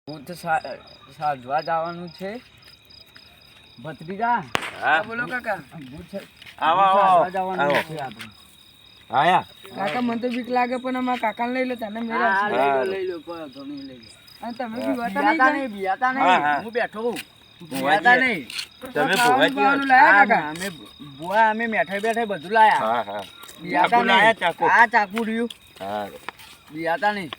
હું તો સાજવા જવાનું છે ભત્રીજા. હા બોલો કાકા. આવો આવો જવાનું છે આપણે. આયા કાકા મને તો બીક લાગે પણ અમારા કાકા લઈ લો તને મેરા હા, હા. લઈ લો પણ તો નહીં લઈ લો. અને તમે હા. બીવાતા નહીં બિયાતા જા? નહીં, હા, હા. હું બેઠો હું. ભુવાજી. બિયાતા નહીં. તમે ખાવાનું ભુવાજી બાવાનું લાયા કાકા? અમે બુઆ અમે મેઠાઈ બેઠાઈ બધું લાયા. હા હા બિયાતા ચાકુ લાયા, નહીં. ચાકુ. આ ચાકુ રહ્યું. હા બિયાતા નહીં.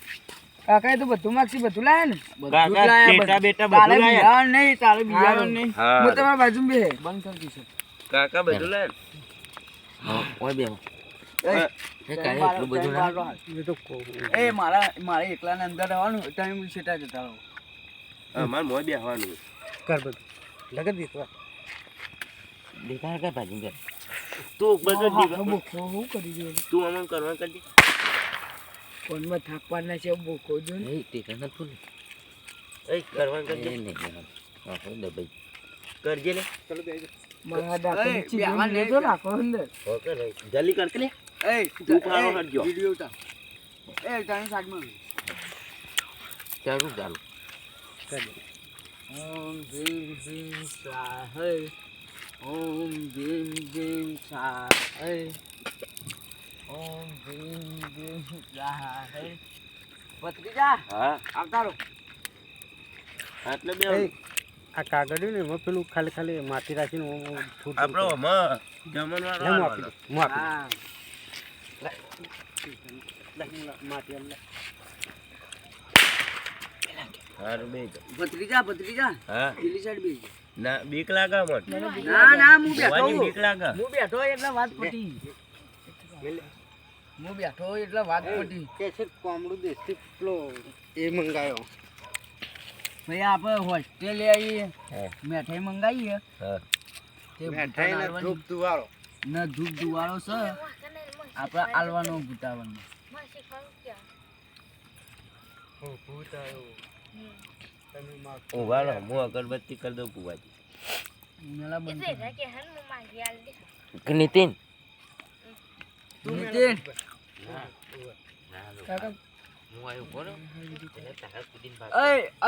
કાકા એ તો બધું માગસી બધું લાયા ને બધું જ કાકા લાયા, ટેટા બધું. બેટા તારે બધું લાયા બિયાવાનું નહીં, તારે બિયાવાનું નહીં. હા હું તમારા બાજુ બે બંધ કરી દીધું. કાકા બધું લાયા એ મારે એકલાને અંદર રહેવાનું, તમે છેટા જતા રહો. અમાર મોય બેહવાનું કર બધું લગત દીધવા તું બધું હું કરી દઉં તું અમન કરવા કરજે ફોનમાં થાક પાડના છે બોકો જો ને એ કરવા કરજે કરજે ને મારા દાંતની એ, ચીજ બેહવા નહીં લેજો રાખો અંદર ઓકે રે જલ્દી કરકે લે એ તું પાડો હટજો. વિડિયો ઉતાર. એ તારી સાઈડમાં. ચાલુ ઓમ ભીમ ભીમ સ્વાહે. ઓમ ભીમ ભીમ સ્વાહે. ઓમ ભીમ ભીમ સ્વાહે. ભત્રીજા હા આવતા રહો. એટલે બે આ કાગળિયું ને એમાં પેલું ખાલી ખાલી માટી રાખીને આપણો માં જમણવાર વાળો હા હારું બે ભત્રીજા હા પેલી સાઈડ બેસી જા. ના બીક લાગે મત ના હું બેઠો ભુવાની હું. બીક લાગે હું બેઠો એટલે વાત પટી. હું બેઠો એટલે વાત પટી. કોમડું દેશી પેલો એ મંગાયો ભાઈ આપણે હોસ્ટેલિયા હા મેઠાઈ મંગાવીએ હા તે ધૂપ દુવાળો દુવાળો છે આપણે આલવાનો ભૂતાવાનો. ઉભા રહો હું અગરબત્તી કરી દઉં ભુવાજી મેલા બંધ કર. નીતિન નીતિન કાકા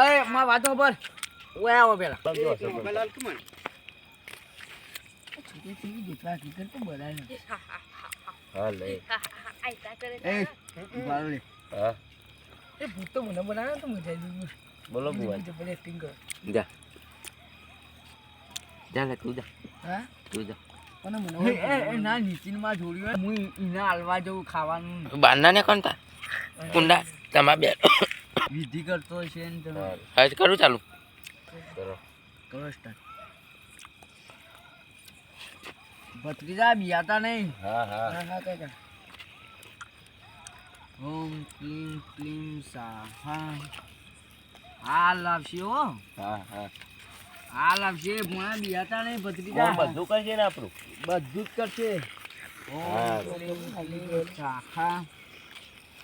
એ માં વાતો પર ઓય આવો પેલા. જેટલા હકીકત તો બધા ને. હા લે એ ઉભા રહો રે. હા એ ભૂત તો મને બનાવ્યો તો મજા આવી ગઈ બોલો ભુવાજી જબર એક્ટિંગ કરો જા જા લે તું જા હા તું જા કોને મને એ ના નીતિન માં જોડ્યું હું ઈને હાલવા જવું ખાવાનું બારના ને કોણ તા કુંડા તમા બે વિધિ કરતો છે ને તમે આજ કરું ચાલુ કરો કરો સ્ટાર્ટ. ભત્રીજા બિયાતા નહીં. હા હા હા હા કાકા ઓમ ક્લીમ ક્લીમ સાહા. આ લાવશે હો, હા હા આ લાવશે. ભણા બિયાતા નહીં કોણ ભત્રીજા. બધું કરજે ને આપણું બધું જ કરશે. હા. ઓમ ક્લીમ ક્લીમ સાહા.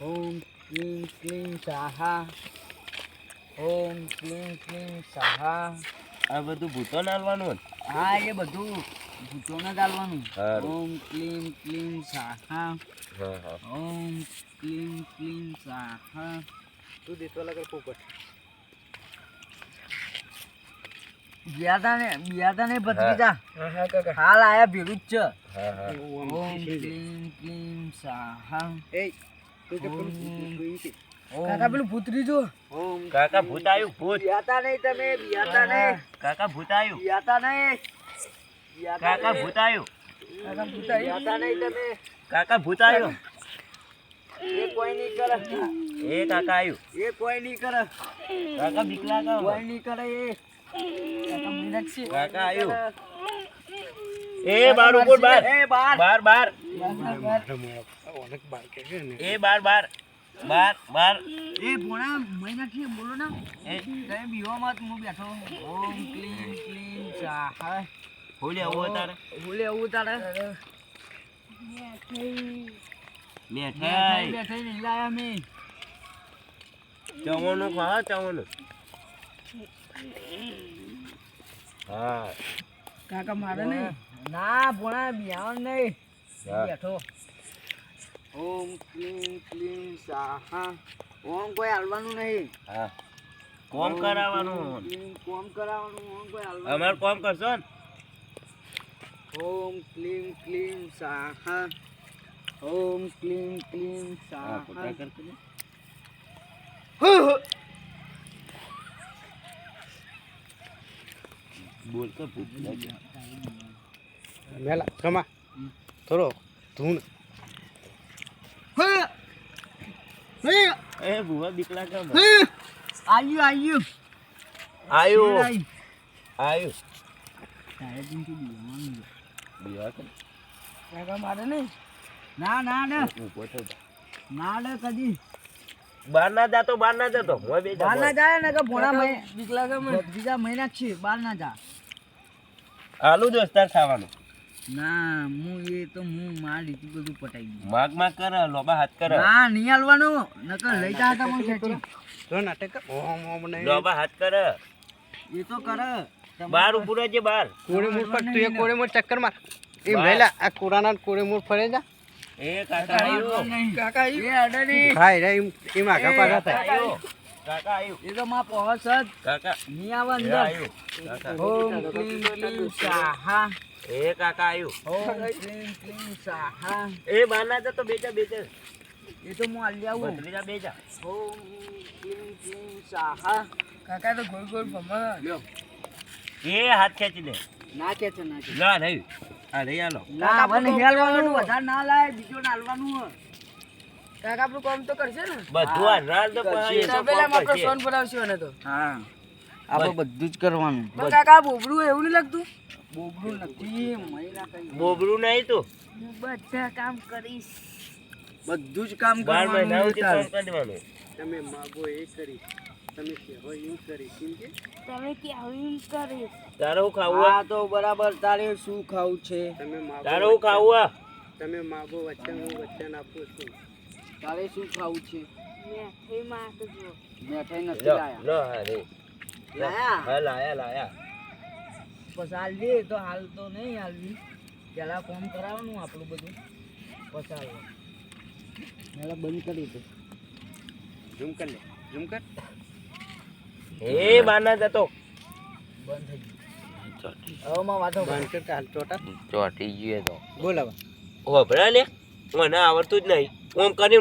ઓમ ક્લીમ ક્લીમ સાહા. ઓમ ક્લીમ ક્લીમ સાહા. આ બધું ભૂતો નાલવાનું હા એ બધું ભૂતોને ચાલવાનું. હારું. ઓમ ક્લીમ ક્લીમ સાહા. હા હા ઓમ ક્લીમ ક્લીમ સાહા. તું દેતો લગર પોપટ બિયાતા ને ભત્રીજા. હા હા કાકા હાલ આયા ભેરું જ છે. હા હા ઓમ ક્લીમ ક્લીમ સાહા. એ તું કે પેલું ઓમ કાકા પેલું ભૂતરી જો ઓમ કાકા ભૂત આવ્યું ભૂત બિયાતા નહીં તમે બિયાતા નહીં. કાકા ભૂત આવ્યું બિયાતા નહીં. કાકા ભૂત આવ્યું કાકા ભૂતાઈ બિયાતા નહીં તમે. કાકા ભૂત આવ્યું એ કોઈ નહીં કરે. એ કાકા આવ્યું એ કોઈ નહીં કરે. કાકા બીક લાગે કોઈ નહીં કરે એ. કાકા મીનાક્ષી કાકા આવ્યું એ બાર ઉપર બાર એ બાર. બાર બાર અનેક બાર કે છે ને એ બાર બાર બાર બાર એ ભોણા મહિના થી બોલો ને. એ તમે બીવામાં હું બેઠો. ઓમ ક્લીમ ક્લીમ સાહા. હોલી આવું તારે બોલે એવું તારે. મેઠાઈ બેઠાઈ નહીં લાયા મેં. ચવાનું ખા ચવાનું હા કાકા મારે નહીં ના ભોણા બિયાણ નહીં. હા. બેઠો. ઓમ ક્લીમ ક્લીમ સાહા. ઓમ કોઈ હાલવાનું નહીં. હા કોમ કરાવવાનું કોમ કરાવવાનું ઓમ કોઈ હાલવાનું. અમાર કોમ કરશો ને ઓમ ક્લીમ ક્લીમ સાહા ઓમ ક્લીમ ક્લીમ હા, સાહા ખોટા કરતો ને. બોલ તો ભૂખ લાગી. મેલા કમા થોડો ધૂન એ ભૂવા બીક લાગે મને. આયુ આયુ આયુ તારે દિનથી બીવાનું છે. બીવા કે કાકા મારે નહીં ના ના ના ઊભો થો. ના ના કદી બહાર ના જાતો હું બે બહાર ના જાય ને કે ભોળા મહિના બીક લાગે મને બીજા મહિના છે બહાર ના જા આલુ દોસ્તાર ખાવાનું ના હું માર લીધું બધું પટાઈ ગયું માગ કરે લોબા હાથ કરે ના નહીં હાલવાનું નકર લઈ જા હતા મને ખેંચી તો નાટક કર. ઓમ ઓમ નહીં લોબા હાથ કરે એ તો કરે બાર ઉભું રહેજે બાર કોડે મૂળ પર તું એ કોડે મૂળ ચક્કર માર એમ બસ. રહેલા આ કોરાના કોડે મૂળ ફરે જા એ કાકા આયુ કાકા એ અડરી ખાય રે એમ આગા પાછા થાય આયુ કાકા આયુ એ તો માં પહોંચ જ કાકા નહીં આવે એ અંદર આયુ કાકા ઓમ ક્લીમ ક્લીમ સાહા એ કાકા આયુ ઓમ ક્લીમ ક્લીમ સાહા એ બાર ના જતો બેજા એ તો હું હાલી આવું ભત્રીજા બેજા ઓમ ક્લીમ ક્લીમ સાહા કાકા તો ગોળ ગોળ ભમા લ્યો એ હાથ ખેંચી લે ના કે છે ના કે લા રહી આ રહી આલો ના હવે નહીં હાલવાનું વધારે ના લાય બીજો ને હાલવાનું હોય. કાકા આપણું કામ તો કરશે ને બધું આ રાલ તો પછી એ તો તબેલા કોમ આપણે કરશે. સોન ભરાવશું એને તો હા આપણે બધું જ કરવાનું પણ કાકા બોબડું એવું નહીં લાગતું બોબડું નથી મહિના કઈ બોબરું નહીં તું હું બધા કામ કરીશ બધું જ કામ 12 મહિના કરવાનું સુધી કામ કરવાનું તમે માગો એ કરી તમે કહેવો એવું કરી કેમ કે તમે કે આવું કરીશ તારે હું ખાવું હા તો બરાબર તારે શું ખાવું છે તમે માગો તારે હું ખાવું આ તમે માગો વચન હું વચન આપું છું તારે શું ખાવું છે મેઠાઈમાં તો જુઓ મેઠાઈ નથી લો લાયા લો હા રે લાયા હા લાયા બસ હાલ દે તો હાલ તો નહીં હાલવી પેલા કોમ કરાવવાનું આપણું બધું પછી હાલવાનું. પેલા બંધ કરી દે ઝૂમ કર લે ઝૂમ કર એ બાર ના જતો બંધ થઈ ગયું હવે માં વાતો કર. બંધ કરતા હાલ ચોટા ચોટી ગયો તો બોલાવા હોભળા લે મને આવડતું જ નહીં ઓમ કરી